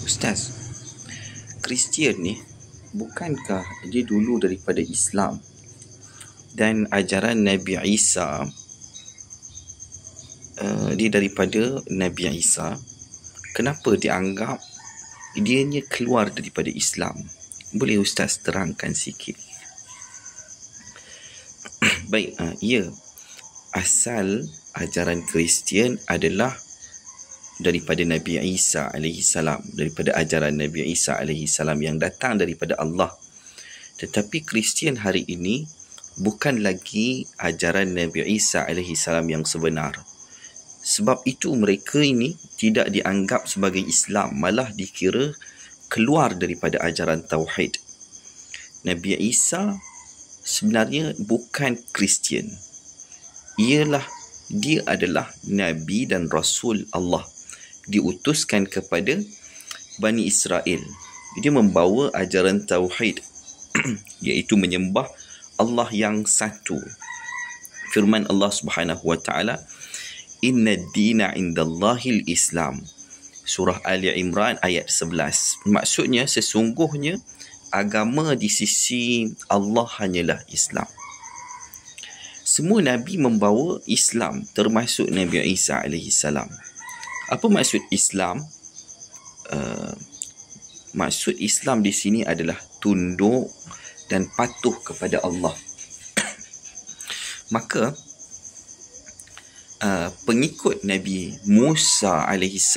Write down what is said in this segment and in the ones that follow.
Ustaz, Kristian ni bukankah dia dulu daripada Islam? Dan ajaran Nabi Isa, dia daripada Nabi Isa. Kenapa dianggap dianya keluar daripada Islam? Boleh Ustaz terangkan sikit? Baik, ya. Asal ajaran Kristian adalah daripada Nabi Isa AS, daripada ajaran Nabi Isa AS yang datang daripada Allah. Tetapi Kristian hari ini bukan lagi ajaran Nabi Isa AS yang sebenar. Sebab itu mereka ini tidak dianggap sebagai Islam, malah dikira keluar daripada ajaran Tauhid. Nabi Isa sebenarnya bukan Kristian. Dia adalah Nabi dan Rasul Allah, diutuskan kepada Bani Israel. Dia membawa ajaran Tauhid, iaitu menyembah Allah yang satu. Firman Allah Subhanahu wa taala, "Inna ad-dina 'indallahil Islam." Surah Ali Imran ayat 11. Maksudnya sesungguhnya agama di sisi Allah hanyalah Islam. Semua Nabi membawa Islam, termasuk Nabi Isa AS. Apa maksud Islam? Maksud Islam di sini adalah tunduk dan patuh kepada Allah. Maka pengikut Nabi Musa AS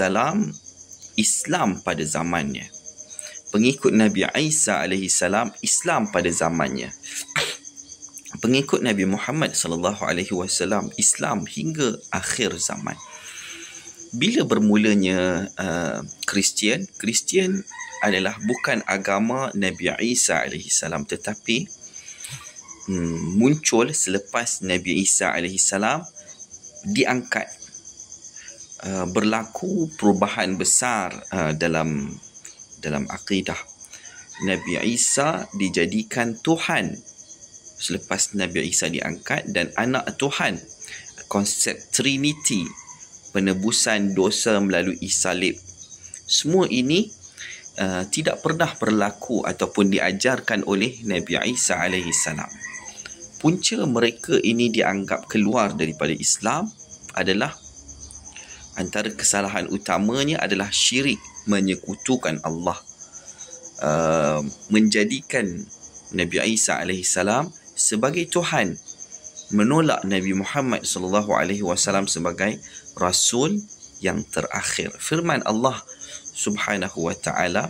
Islam pada zamannya. Pengikut Nabi Isa AS Islam pada zamannya. Pengikut Nabi Muhammad SAW Islam hingga akhir zaman. Bila bermulanya Kristian adalah bukan agama Nabi Isa AS, tetapi muncul selepas Nabi Isa AS diangkat. Berlaku perubahan besar dalam akidah. Nabi Isa dijadikan Tuhan selepas Nabi Isa diangkat, dan anak Tuhan. Konsep Trinity, penebusan dosa melalui salib, semua ini tidak pernah berlaku ataupun diajarkan oleh Nabi Isa AS. Punca mereka ini dianggap keluar daripada Islam adalah, antara kesalahan utamanya adalah syirik, menyekutukan Allah, menjadikan Nabi Isa AS sebagai Tuhan, menolak Nabi Muhammad SAW sebagai Rasul yang terakhir. Firman Allah Subhanahu wa ta'ala,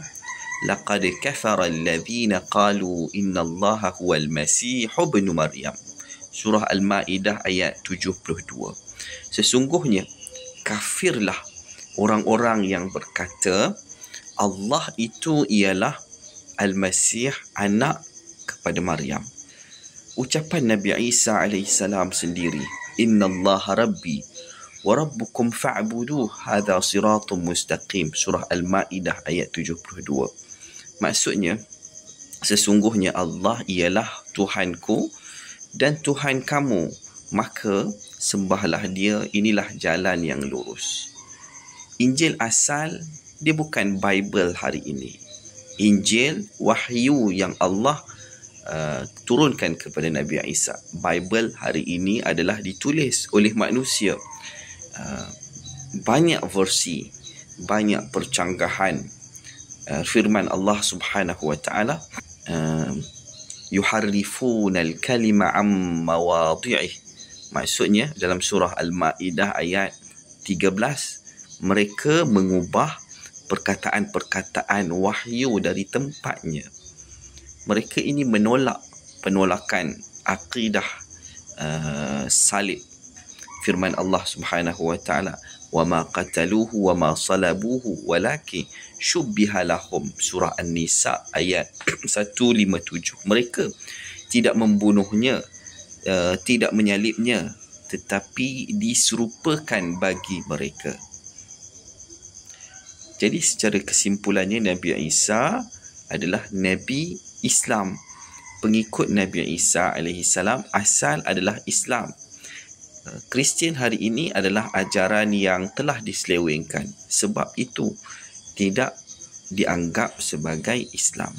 "Laqad kafara alladhina qalu inna Allaha huwal Masih ibnu Maryam." Surah Al-Maidah ayat 72. Sesungguhnya kafirlah orang-orang yang berkata Allah itu ialah Al-Masih, anak kepada Maryam. Ucapan Nabi Isa AS sendiri, "Inna Allaha Rabbi wa Rabbukum fa'buduh, hadha siratun mustaqim." Surah Al-Maidah ayat 72. Maksudnya, sesungguhnya Allah ialah Tuhanku dan Tuhan kamu, maka sembahlah dia, inilah jalan yang lurus. Injil asal dia bukan Bible hari ini. Injil wahyu yang Allah turunkan kepada Nabi Isa. Bible hari ini adalah ditulis oleh manusia. Banyak versi, banyak percanggahan. Firman Allah Subhanahu wa ta'ala, "Yuharrifuna al-kalima am mawadhi'ih." Maksudnya dalam surah Al-Maidah ayat 13, mereka mengubah perkataan-perkataan wahyu dari tempatnya. Mereka ini penolakan akidah salib. Firman Allah Subhanahu wa ta'ala, "Wa ma qataluhu wa ma salabuhu walakin syubbiha lahum." Surah An-Nisa ayat 157. Mereka tidak membunuhnya, tidak menyalibnya, tetapi diserupakan bagi mereka. Jadi secara kesimpulannya, Nabi Isa adalah Nabi Islam. Pengikut Nabi Isa AS asal adalah Islam. Kristian hari ini adalah ajaran yang telah diselewengkan. Sebab itu tidak dianggap sebagai Islam.